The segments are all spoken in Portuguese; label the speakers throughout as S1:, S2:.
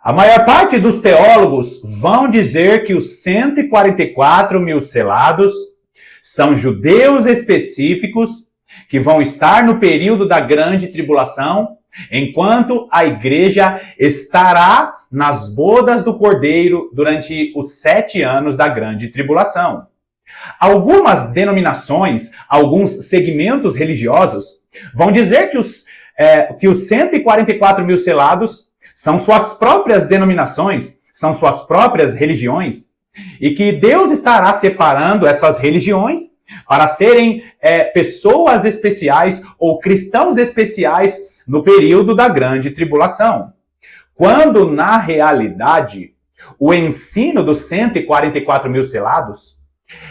S1: A maior parte dos teólogos vão dizer que os 144 mil selados são judeus específicos que vão estar no período da grande tribulação, enquanto a igreja estará nas bodas do Cordeiro durante os 7 anos da grande tribulação. Algumas denominações, alguns segmentos religiosos vão dizer que os 144 mil selados são suas próprias denominações, são suas próprias religiões, e que Deus estará separando essas religiões para serem pessoas especiais ou cristãos especiais no período da grande tribulação. Quando, na realidade, o ensino dos 144 mil selados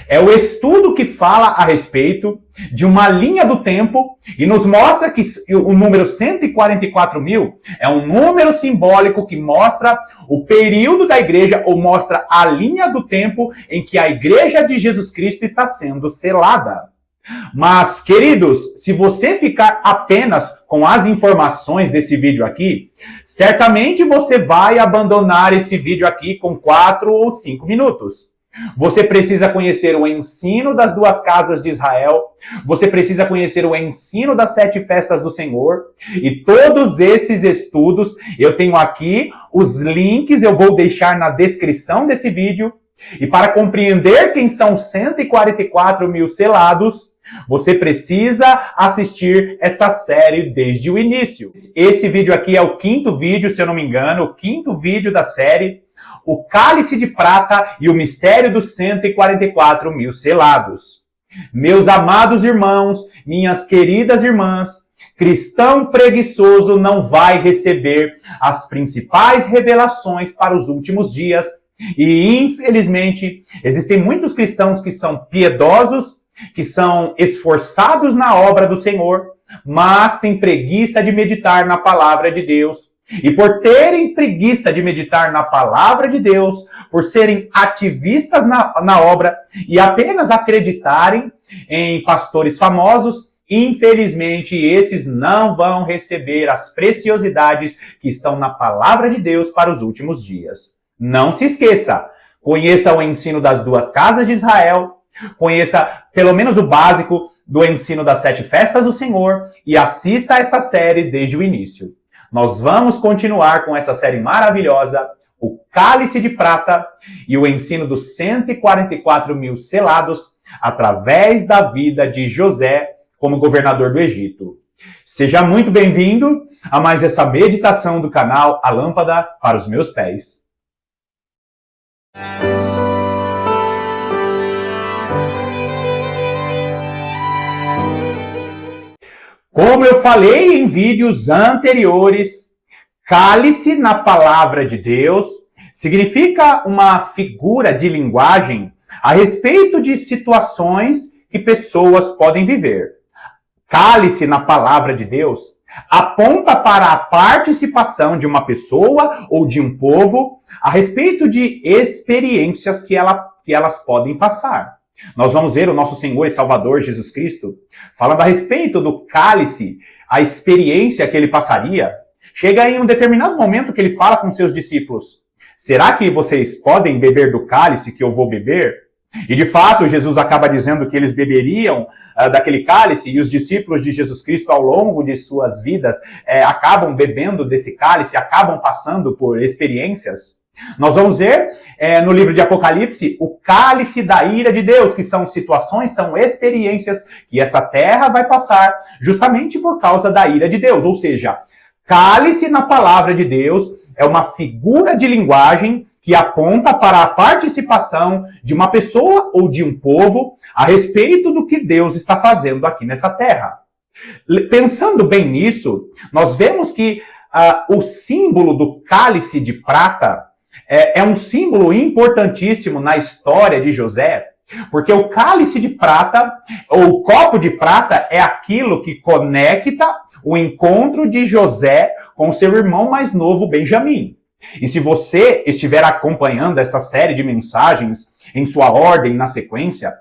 S1: é o estudo que fala a respeito de uma linha do tempo e nos mostra que o número 144 mil é um número simbólico que mostra o período da igreja ou mostra a linha do tempo em que a igreja de Jesus Cristo está sendo selada. Mas, queridos, se você ficar apenas com as informações desse vídeo aqui, certamente você vai abandonar esse vídeo aqui com 4 ou 5 minutos. Você precisa conhecer o ensino das 2 casas de Israel, você precisa conhecer o ensino das 7 festas do Senhor, e todos esses estudos, eu tenho aqui os links, eu vou deixar na descrição desse vídeo, e para compreender quem são 144 mil selados, você precisa assistir essa série desde o início. Esse vídeo aqui é o 5º vídeo, se eu não me engano, o 5º vídeo da série, o cálice de prata e o mistério dos 144 mil selados. Meus amados irmãos, minhas queridas irmãs, cristão preguiçoso não vai receber as principais revelações para os últimos dias. E, infelizmente, existem muitos cristãos que são piedosos, que são esforçados na obra do Senhor, mas têm preguiça de meditar na palavra de Deus. E por terem preguiça de meditar na palavra de Deus, por serem ativistas na obra e apenas acreditarem em pastores famosos, infelizmente esses não vão receber as preciosidades que estão na palavra de Deus para os últimos dias. Não se esqueça, conheça o ensino das 2 casas de Israel, conheça pelo menos o básico do ensino das 7 festas do Senhor e assista a essa série desde o início. Nós vamos continuar com essa série maravilhosa, o Cálice de Prata e o ensino dos 144 mil selados através da vida de José como governador do Egito. Seja muito bem-vindo a mais essa meditação do canal A Lâmpada para os Meus Pés. Como eu falei em vídeos anteriores, cálice na palavra de Deus significa uma figura de linguagem a respeito de situações que pessoas podem viver. Cálice na palavra de Deus aponta para a participação de uma pessoa ou de um povo a respeito de experiências que elas podem passar. Nós vamos ver o nosso Senhor e Salvador Jesus Cristo falando a respeito do cálice, a experiência que ele passaria. Chega em um determinado momento que ele fala com seus discípulos: será que vocês podem beber do cálice que eu vou beber? E de fato, Jesus acaba dizendo que eles beberiam daquele cálice, e os discípulos de Jesus Cristo ao longo de suas vidas acabam bebendo desse cálice, acabam passando por experiências. Nós vamos ver no livro de Apocalipse o cálice da ira de Deus, que são situações, são experiências que essa terra vai passar justamente por causa da ira de Deus. Ou seja, cálice na palavra de Deus é uma figura de linguagem que aponta para a participação de uma pessoa ou de um povo a respeito do que Deus está fazendo aqui nessa terra. Pensando bem nisso, nós vemos que o símbolo do cálice de prata é um símbolo importantíssimo na história de José, porque o cálice de prata, ou o copo de prata, é aquilo que conecta o encontro de José com seu irmão mais novo, Benjamim. E se você estiver acompanhando essa série de mensagens em sua ordem, na sequência,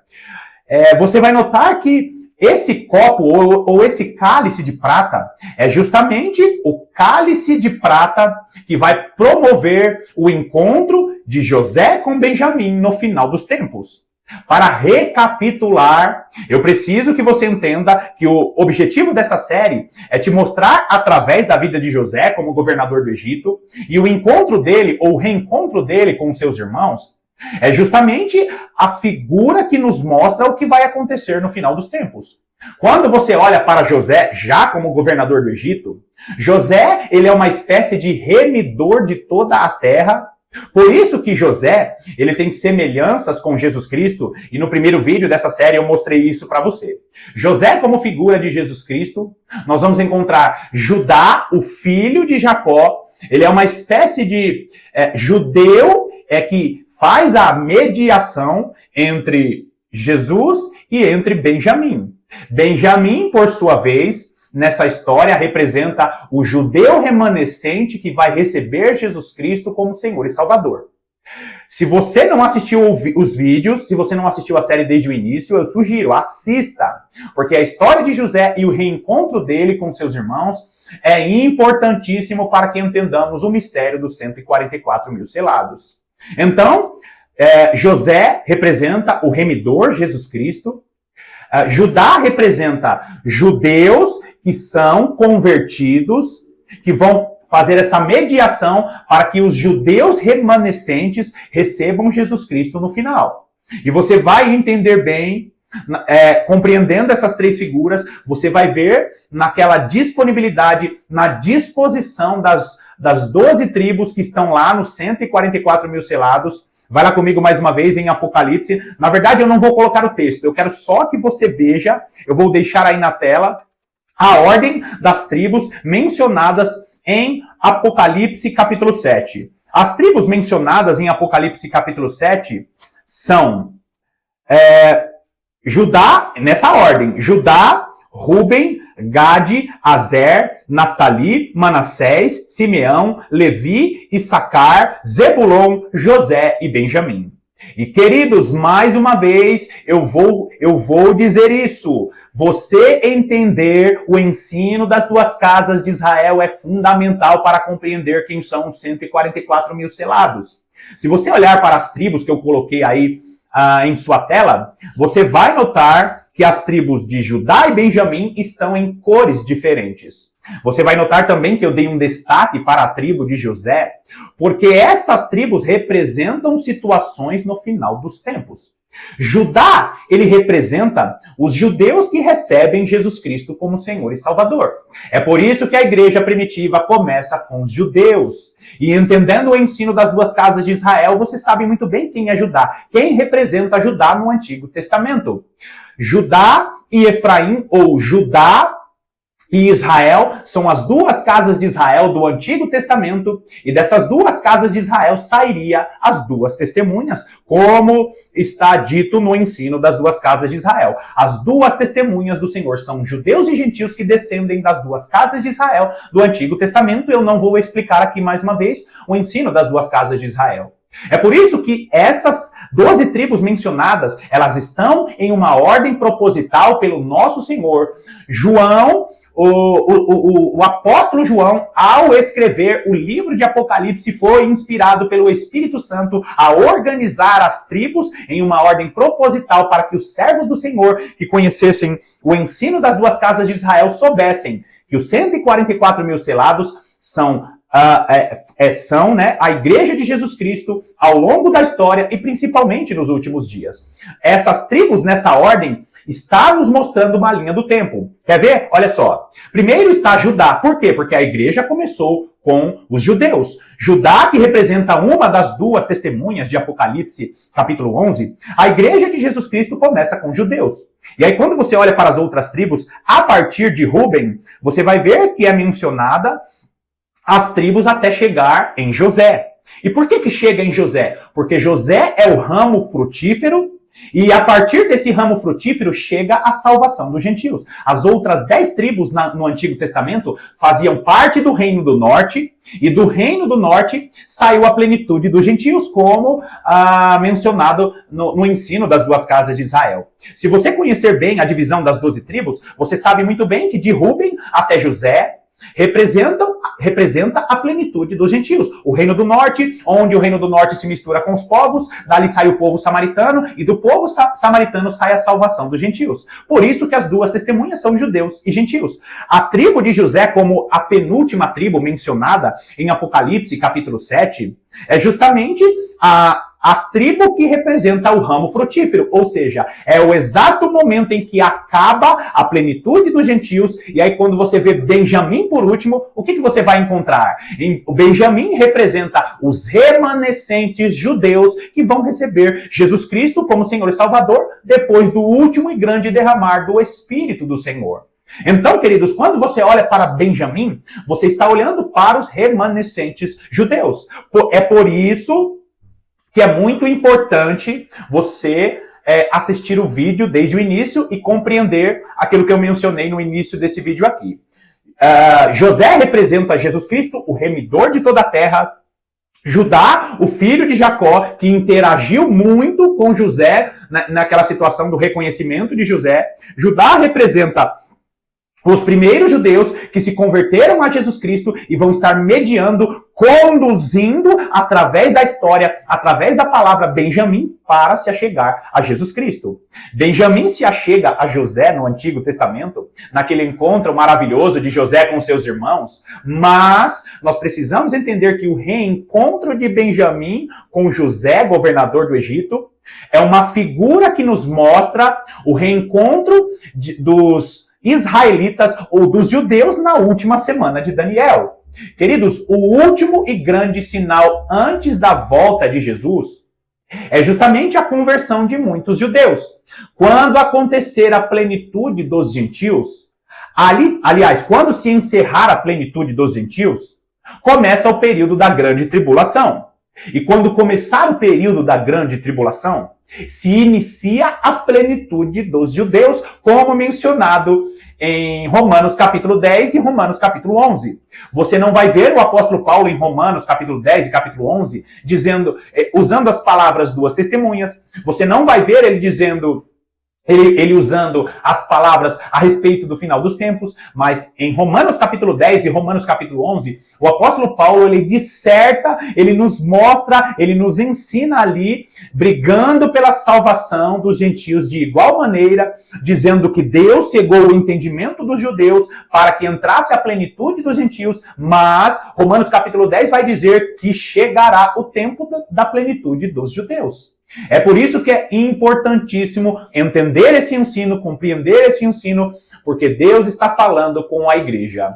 S1: você vai notar que esse copo ou esse cálice de prata é justamente o cálice de prata que vai promover o encontro de José com Benjamim no final dos tempos. Para recapitular, eu preciso que você entenda que o objetivo dessa série é te mostrar através da vida de José como governador do Egito e o encontro dele ou o reencontro dele com os seus irmãos é justamente a figura que nos mostra o que vai acontecer no final dos tempos. Quando você olha para José já como governador do Egito, José ele é uma espécie de remidor de toda a terra. Por isso que José, ele tem semelhanças com Jesus Cristo, e no primeiro vídeo dessa série eu mostrei isso para você. José como figura de Jesus Cristo, nós vamos encontrar Judá, o filho de Jacó, ele é uma espécie de judeu que faz a mediação entre Jesus e entre Benjamim. Benjamim, por sua vez, nessa história, representa o judeu remanescente que vai receber Jesus Cristo como Senhor e Salvador. Se você não assistiu os vídeos, se você não assistiu a série desde o início, eu sugiro, assista. Porque a história de José e o reencontro dele com seus irmãos é importantíssimo para que entendamos o mistério dos 144 mil selados. Então, José representa o remidor, Jesus Cristo. Judá representa judeus que são convertidos, que vão fazer essa mediação para que os judeus remanescentes recebam Jesus Cristo no final. E você vai entender bem, compreendendo essas três figuras, você vai ver naquela disponibilidade, na disposição das 12 tribos que estão lá nos 144 mil selados. Vai lá comigo mais uma vez em Apocalipse. Na verdade, eu não vou colocar o texto. Eu quero só que você veja. Eu vou deixar aí na tela a ordem das tribos mencionadas em Apocalipse capítulo 7. As tribos mencionadas em Apocalipse capítulo 7 são Judá, nessa ordem, Judá, Ruben, Gade, Azer, Naftali, Manassés, Simeão, Levi, Issacar, Zebulon, José e Benjamim. E queridos, mais uma vez, eu vou dizer isso. Você entender o ensino das duas casas de Israel é fundamental para compreender quem são os 144 mil selados. Se você olhar para as tribos que eu coloquei aí em sua tela, você vai notar que as tribos de Judá e Benjamim estão em cores diferentes. Você vai notar também que eu dei um destaque para a tribo de José, porque essas tribos representam situações no final dos tempos. Judá, ele representa os judeus que recebem Jesus Cristo como Senhor e Salvador. É por isso que a igreja primitiva começa com os judeus. E entendendo o ensino das duas casas de Israel, você sabe muito bem quem é Judá. Quem representa Judá no Antigo Testamento? Judá e Efraim, ou Judá e Israel, são as duas casas de Israel do Antigo Testamento, e dessas duas casas de Israel sairia as duas testemunhas, como está dito no ensino das duas casas de Israel. As duas testemunhas do Senhor são judeus e gentios que descendem das duas casas de Israel do Antigo Testamento. Eu não vou explicar aqui mais uma vez o ensino das duas casas de Israel. É por isso que essas 12 tribos mencionadas, elas estão em uma ordem proposital pelo nosso Senhor. João, o apóstolo João, ao escrever o livro de Apocalipse, foi inspirado pelo Espírito Santo a organizar as tribos em uma ordem proposital para que os servos do Senhor, que conhecessem o ensino das duas casas de Israel, soubessem que os 144 mil selados são a igreja de Jesus Cristo ao longo da história e principalmente nos últimos dias. Essas tribos nessa ordem estão nos mostrando uma linha do tempo. Quer ver? Olha só. Primeiro está Judá. Por quê? Porque a igreja começou com os judeus. Judá, que representa uma das duas testemunhas de Apocalipse, capítulo 11, a igreja de Jesus Cristo começa com judeus. E aí quando você olha para as outras tribos, a partir de Ruben, você vai ver que é mencionada as tribos até chegar em José. E por que chega em José? Porque José é o ramo frutífero E a partir desse ramo frutífero chega a salvação dos gentios. As outras 10 tribos no Antigo Testamento faziam parte do Reino do Norte, e do Reino do Norte saiu a plenitude dos gentios, como mencionado no ensino das duas casas de Israel. Se você conhecer bem a divisão das 12 tribos, você sabe muito bem que de Rúben até José representa a plenitude dos gentios. O Reino do Norte, onde o Reino do Norte se mistura com os povos, dali sai o povo samaritano, e do povo samaritano sai a salvação dos gentios. Por isso que as duas testemunhas são judeus e gentios. A tribo de José, como a penúltima tribo mencionada em Apocalipse, capítulo 7, é justamente a tribo que representa o ramo frutífero, ou seja, é o exato momento em que acaba a plenitude dos gentios, e aí quando você vê Benjamim por último, o que você vai encontrar? O Benjamim representa os remanescentes judeus que vão receber Jesus Cristo como Senhor e Salvador depois do último e grande derramar do Espírito do Senhor. Então, queridos, quando você olha para Benjamim, você está olhando para os remanescentes judeus. É por isso que é muito importante você assistir o vídeo desde o início e compreender aquilo que eu mencionei no início desse vídeo aqui. José representa Jesus Cristo, o remidor de toda a terra. Judá, o filho de Jacó, que interagiu muito com José naquela situação do reconhecimento de José. Judá representa os primeiros judeus que se converteram a Jesus Cristo e vão estar mediando, conduzindo através da história, através da palavra Benjamim, para se achegar a Jesus Cristo. Benjamim se achega a José no Antigo Testamento, naquele encontro maravilhoso de José com seus irmãos, mas nós precisamos entender que o reencontro de Benjamim com José, governador do Egito, é uma figura que nos mostra o reencontro dos israelitas ou dos judeus na última semana de Daniel. Queridos, o último e grande sinal antes da volta de Jesus é justamente a conversão de muitos judeus. Quando acontecer a plenitude dos gentios, aliás, quando se encerrar a plenitude dos gentios, começa o período da grande tribulação. E quando começar o período da grande tribulação, se inicia a plenitude dos judeus, como mencionado em Romanos capítulo 10 e Romanos capítulo 11. Você não vai ver o apóstolo Paulo em Romanos capítulo 10 e capítulo 11 usando as palavras duas testemunhas. Você não vai ver ele dizendo... Ele usando as palavras a respeito do final dos tempos, mas em Romanos capítulo 10 e Romanos capítulo 11, o apóstolo Paulo, ele disserta, ele nos mostra, ele nos ensina ali, brigando pela salvação dos gentios de igual maneira, dizendo que Deus cegou o entendimento dos judeus para que entrasse a plenitude dos gentios, mas Romanos capítulo 10 vai dizer que chegará o tempo da plenitude dos judeus. É por isso que é importantíssimo entender esse ensino, compreender esse ensino, porque Deus está falando com a igreja.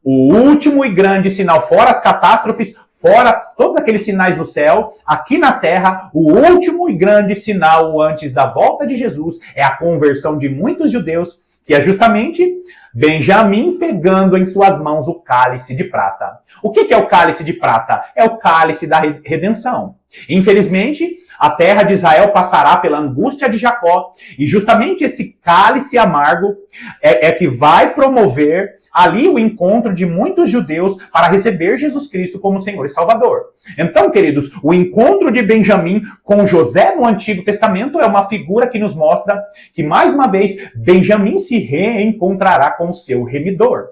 S1: O último e grande sinal, fora as catástrofes, fora todos aqueles sinais no céu, aqui na terra, o último e grande sinal antes da volta de Jesus é a conversão de muitos judeus, que é justamente Benjamim pegando em suas mãos o cálice de prata. O que é o cálice de prata? É o cálice da redenção. Infelizmente, a terra de Israel passará pela angústia de Jacó, e justamente esse cálice amargo é que vai promover ali o encontro de muitos judeus para receber Jesus Cristo como Senhor e Salvador. Então, queridos, o encontro de Benjamim com José no Antigo Testamento é uma figura que nos mostra que, mais uma vez, Benjamim se reencontrará com o seu remidor.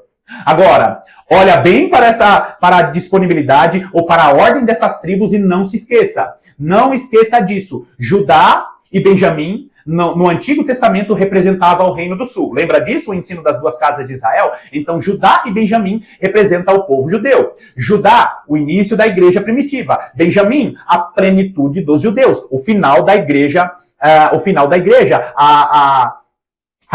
S1: Agora, olha bem para a disponibilidade ou para a ordem dessas tribos e não se esqueça. Não esqueça disso. Judá e Benjamim, no Antigo Testamento, representava o Reino do Sul. Lembra disso, o ensino das duas casas de Israel? Então, Judá e Benjamim representam o povo judeu. Judá, o início da igreja primitiva. Benjamim, a plenitude dos judeus. O final da igreja,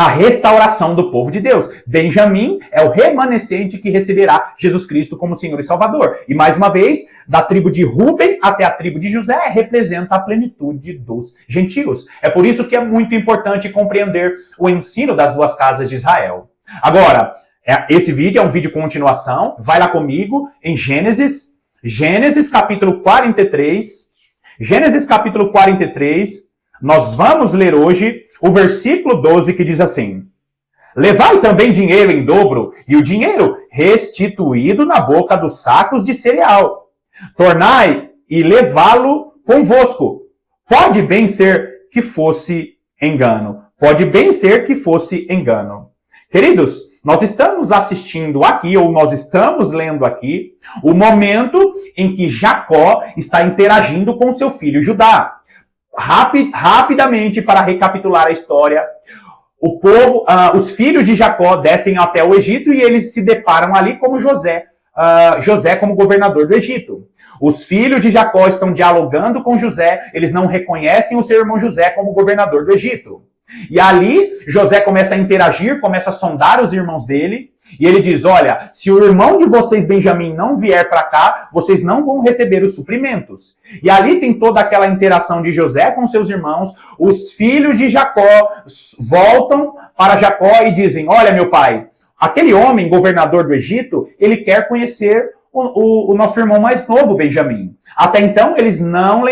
S1: a restauração do povo de Deus. Benjamim é o remanescente que receberá Jesus Cristo como Senhor e Salvador. E mais uma vez, da tribo de Rúben até a tribo de José, representa a plenitude dos gentios. É por isso que é muito importante compreender o ensino das duas casas de Israel. Agora, esse vídeo é um vídeo continuação. Vai lá comigo em Gênesis capítulo 43. Gênesis capítulo 43, Nós vamos ler hoje o versículo 12 que diz assim: levai também dinheiro em dobro, e o dinheiro restituído na boca dos sacos de cereal. Tornai e levá-lo convosco. Pode bem ser que fosse engano. Pode bem ser que fosse engano. Queridos, nós estamos assistindo aqui, ou nós estamos lendo aqui, o momento em que Jacó está interagindo com seu filho Judá. Rapidamente, para recapitular a história, o povo, os filhos de Jacó descem até o Egito e eles se deparam ali como José como governador do Egito. Os filhos de Jacó estão dialogando com José, eles não reconhecem o seu irmão José como governador do Egito. E ali, José começa a interagir, começa a sondar os irmãos dele, e ele diz, olha, se o irmão de vocês, Benjamim, não vier para cá, vocês não vão receber os suprimentos. E ali tem toda aquela interação de José com seus irmãos, os filhos de Jacó voltam para Jacó e dizem, olha, meu pai, aquele homem, governador do Egito, ele quer conhecer o nosso irmão mais novo, Benjamim. Até então, eles não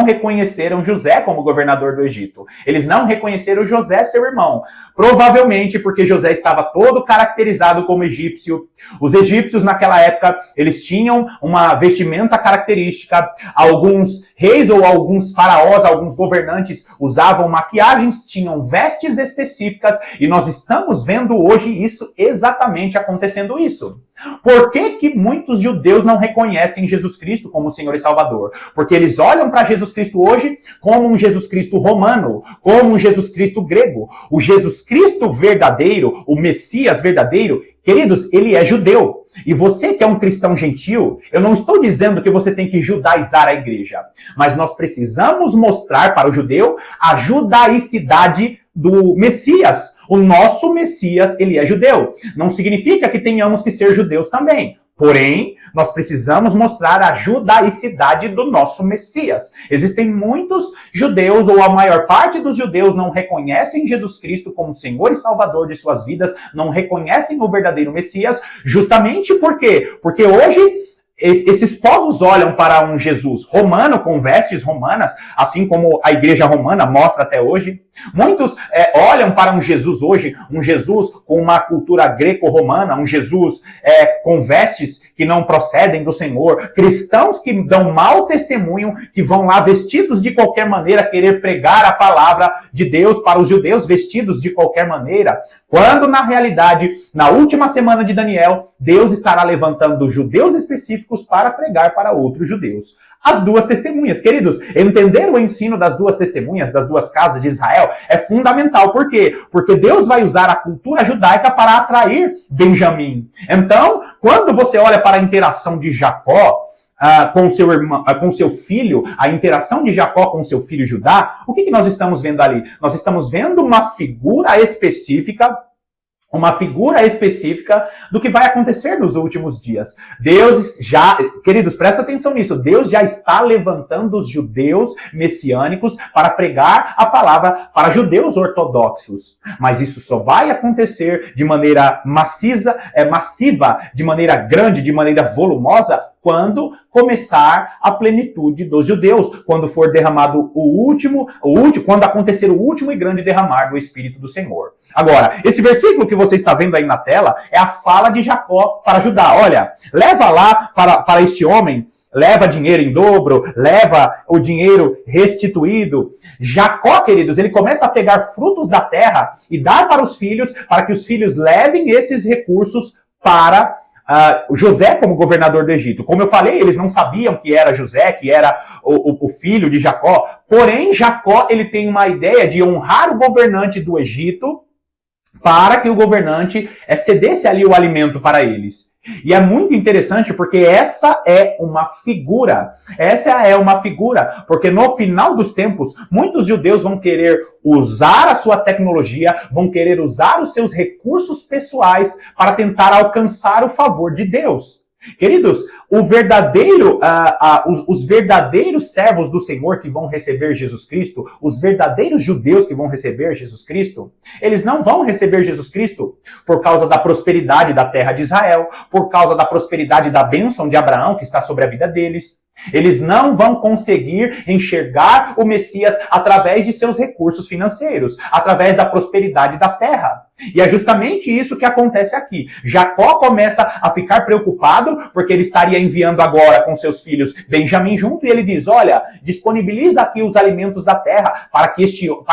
S1: reconheceram José como governador do Egito. Eles não reconheceram José, seu irmão. Provavelmente porque José estava todo caracterizado como egípcio. Os egípcios, naquela época, eles tinham uma vestimenta característica. Alguns reis ou alguns faraós, alguns governantes usavam maquiagens, tinham vestes específicas. E nós estamos vendo hoje isso exatamente acontecendo isso. Por que muitos judeus não reconhecem Jesus Cristo como Senhor e Salvador? Porque eles olham para Jesus Cristo hoje como um Jesus Cristo romano, como um Jesus Cristo grego. O Jesus Cristo verdadeiro, o Messias verdadeiro, queridos, ele é judeu. E você que é um cristão gentil, eu não estou dizendo que você tem que judaizar a igreja, mas nós precisamos mostrar para o judeu a judaicidade do Messias. O nosso Messias, ele é judeu. Não significa que tenhamos que ser judeus também. Porém, nós precisamos mostrar a judaicidade do nosso Messias. Existem muitos judeus, ou a maior parte dos judeus, não reconhecem Jesus Cristo como Senhor e Salvador de suas vidas, não reconhecem o verdadeiro Messias, justamente por quê? Porque hoje esses povos olham para um Jesus romano, com vestes romanas, assim como a igreja romana mostra até hoje. Muitos olham para um Jesus hoje, um Jesus com uma cultura greco-romana, um Jesus com vestes que não procedem do Senhor, cristãos que dão mau testemunho, que vão lá vestidos de qualquer maneira, querer pregar a palavra de Deus para os judeus vestidos de qualquer maneira, quando na realidade, na última semana de Daniel, Deus estará levantando judeus específicos para pregar para outros judeus. As duas testemunhas. Queridos, entender o ensino das duas testemunhas, das duas casas de Israel, é fundamental. Por quê? Porque Deus vai usar a cultura judaica para atrair Benjamim. Então, quando você olha para a interação de Jacó com seu filho, a interação de Jacó com seu filho Judá, o que nós estamos vendo ali? Nós estamos vendo uma figura específica do que vai acontecer nos últimos dias. Deus já, queridos, presta atenção nisso, Deus já está levantando os judeus messiânicos para pregar a palavra para judeus ortodoxos. Mas isso só vai acontecer de maneira massiva, de maneira grande, de maneira volumosa, quando começar a plenitude dos judeus, quando for derramado quando acontecer o último e grande derramar do Espírito do Senhor. Agora, esse versículo que você está vendo aí na tela é a fala de Jacó para Judá. Olha, leva lá para este homem, leva dinheiro em dobro, leva o dinheiro restituído. Jacó, queridos, ele começa a pegar frutos da terra e dar para os filhos, para que os filhos levem esses recursos para José como governador do Egito. Como eu falei, eles não sabiam que era José, que era o filho de Jacó. Porém, Jacó ele tem uma ideia de honrar o governante do Egito para que o governante cedesse ali o alimento para eles. E é muito interessante porque essa é uma figura, porque no final dos tempos, muitos judeus vão querer usar a sua tecnologia, vão querer usar os seus recursos pessoais para tentar alcançar o favor de Deus. Queridos, os verdadeiros servos do Senhor que vão receber Jesus Cristo, os verdadeiros judeus que vão receber Jesus Cristo, eles não vão receber Jesus Cristo por causa da prosperidade da terra de Israel, por causa da prosperidade da bênção de Abraão que está sobre a vida deles. Eles não vão conseguir enxergar o Messias através de seus recursos financeiros, através da prosperidade da terra. E é justamente isso que acontece aqui. Jacó começa a ficar preocupado porque ele estaria enviando agora com seus filhos Benjamim junto, e ele diz: olha, disponibiliza aqui os alimentos da terra para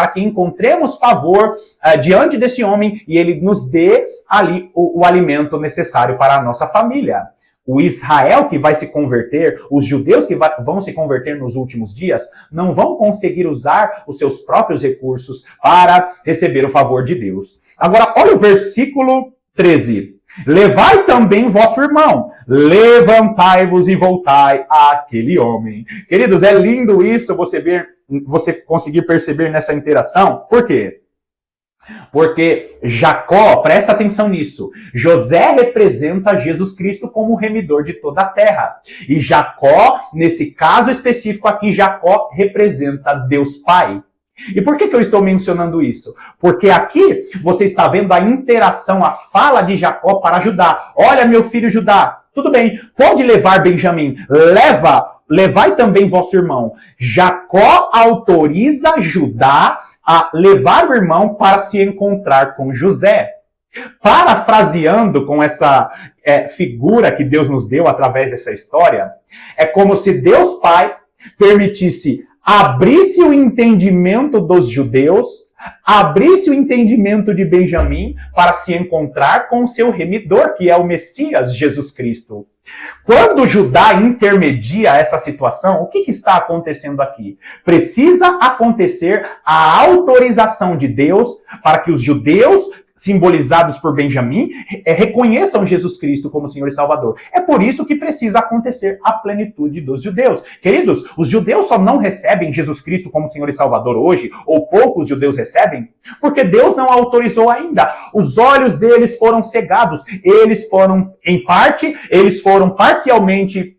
S1: que encontremos favor diante desse homem e ele nos dê ali o alimento necessário para a nossa família. O Israel que vai se converter, os judeus que vão se converter nos últimos dias, não vão conseguir usar os seus próprios recursos para receber o favor de Deus. Agora, olha o versículo 13. Levai também vosso irmão, levantai-vos e voltai àquele homem. Queridos, é lindo isso, você conseguir perceber nessa interação. Por quê? Porque Jacó, presta atenção nisso, José representa Jesus Cristo como o remidor de toda a terra. E Jacó, nesse caso específico aqui, Jacó representa Deus Pai. E por que eu estou mencionando isso? Porque aqui você está vendo a interação, a fala de Jacó para Judá. Olha, meu filho Judá, tudo bem, pode levar Benjamim, levai também vosso irmão. Jacó autoriza Judá a levar o irmão para se encontrar com José. Parafraseando com essa figura que Deus nos deu através dessa história, é como se Deus Pai abrisse o entendimento dos judeus, abrisse o entendimento de Benjamim para se encontrar com o seu remidor, que é o Messias, Jesus Cristo. Quando Judá intermedia essa situação, o que está acontecendo aqui? Precisa acontecer a autorização de Deus para que os judeus, simbolizados por Benjamim, reconheçam Jesus Cristo como Senhor e Salvador. É por isso que precisa acontecer a plenitude dos judeus. Queridos, os judeus só não recebem Jesus Cristo como Senhor e Salvador hoje, ou poucos judeus recebem, porque Deus não autorizou ainda. Os olhos deles foram cegados. Eles foram, em parte, eles foram parcialmente,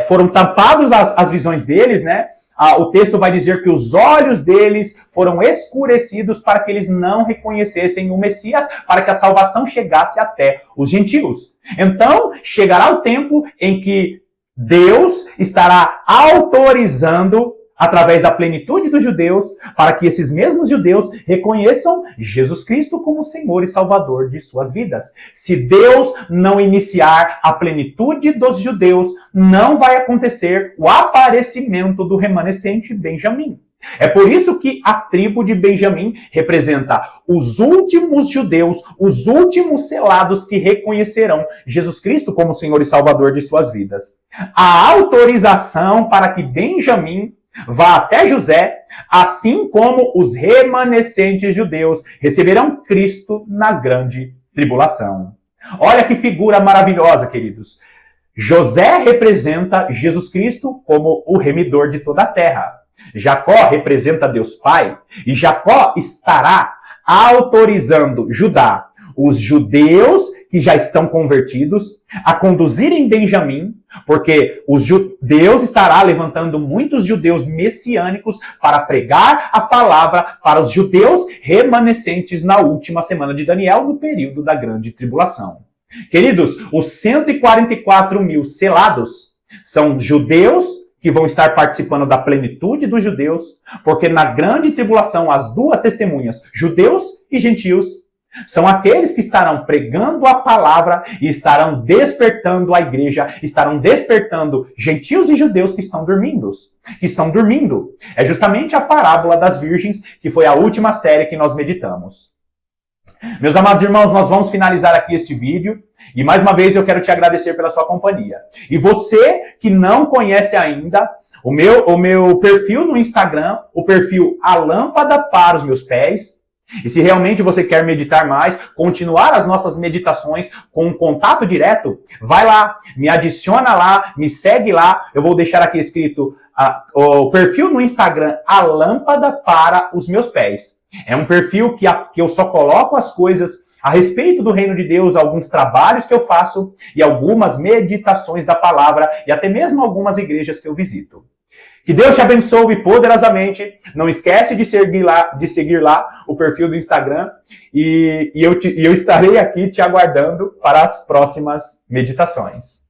S1: foram tapados as visões deles, né? O texto vai dizer que os olhos deles foram escurecidos para que eles não reconhecessem o Messias, para que a salvação chegasse até os gentios. Então, chegará o tempo em que Deus estará autorizando, através da plenitude dos judeus, para que esses mesmos judeus reconheçam Jesus Cristo como Senhor e Salvador de suas vidas. Se Deus não iniciar a plenitude dos judeus, não vai acontecer o aparecimento do remanescente Benjamim. É por isso que a tribo de Benjamim representa os últimos judeus, os últimos selados que reconhecerão Jesus Cristo como Senhor e Salvador de suas vidas. A autorização para que Benjamim vá até José, assim como os remanescentes judeus receberão Cristo na grande tribulação. Olha que figura maravilhosa, queridos. José representa Jesus Cristo como o remidor de toda a terra. Jacó representa Deus Pai, e Jacó estará autorizando Judá, os judeus que já estão convertidos, a conduzirem Benjamim, porque Deus estará levantando muitos judeus messiânicos para pregar a palavra para os judeus remanescentes na última semana de Daniel, no período da grande tribulação. Queridos, os 144 mil selados são judeus que vão estar participando da plenitude dos judeus, porque na grande tribulação as duas testemunhas, judeus e gentios, são aqueles que estarão pregando a palavra e estarão despertando a igreja, estarão despertando gentios e judeus que estão dormindo. É justamente a parábola das virgens, que foi a última série que nós meditamos. Meus amados irmãos, nós vamos finalizar aqui este vídeo. E mais uma vez eu quero te agradecer pela sua companhia. E você que não conhece ainda o meu perfil no Instagram, o perfil A Lâmpada para os Meus Pés. E se realmente você quer meditar mais, continuar as nossas meditações com um contato direto, vai lá, me adiciona lá, me segue lá. Eu vou deixar aqui escrito o perfil no Instagram A Lâmpada para os Meus Pés. É um perfil que eu só coloco as coisas a respeito do reino de Deus, alguns trabalhos que eu faço e algumas meditações da palavra e até mesmo algumas igrejas que eu visito. Que Deus te abençoe poderosamente. Não esquece de seguir lá o perfil do Instagram e eu estarei aqui te aguardando para as próximas meditações.